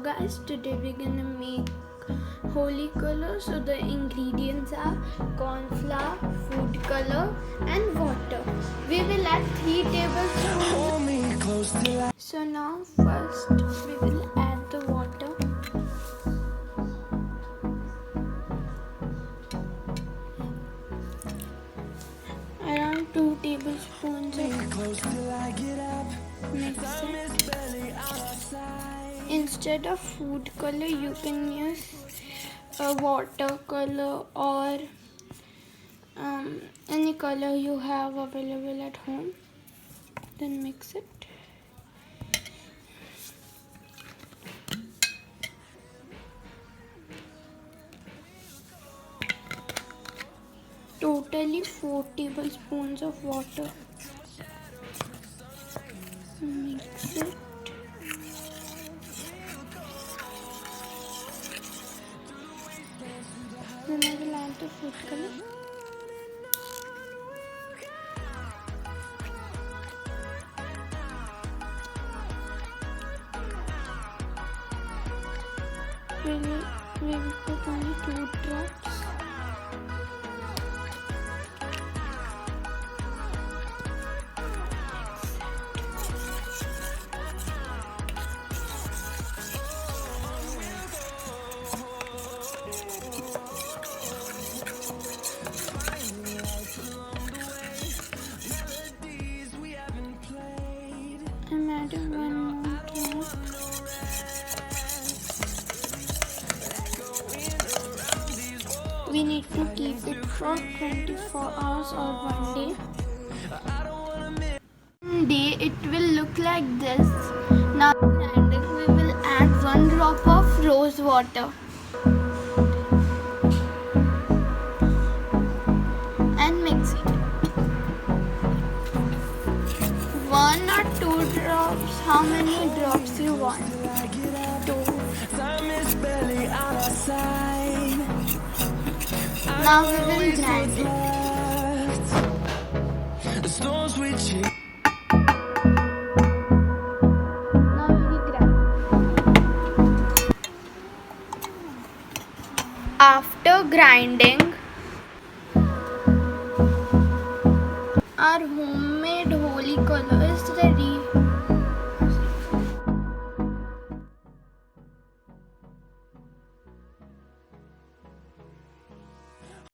guys, today we're gonna make Holi Color. So the ingredients are corn flour, food color and water. We will add 3 tablespoons. So now first we will add the water. Around 2 tablespoons of mix it. Instead of food color, you can use a watercolor or any color you have available at home. Then mix it. Totally 4 tablespoons of water. Mix it. Then I will add the food color. We will put only 2 drops. I'm adding 1 more drop. We need to keep it for 24 hours or 1 day. One day it will look like this. Now we will add 1 drop of rose water and mix it. 1 or 2 drops, how many drops you want? 2. Now we will grind it. Now we will grind. After grinding, our homemade Holi Color is ready.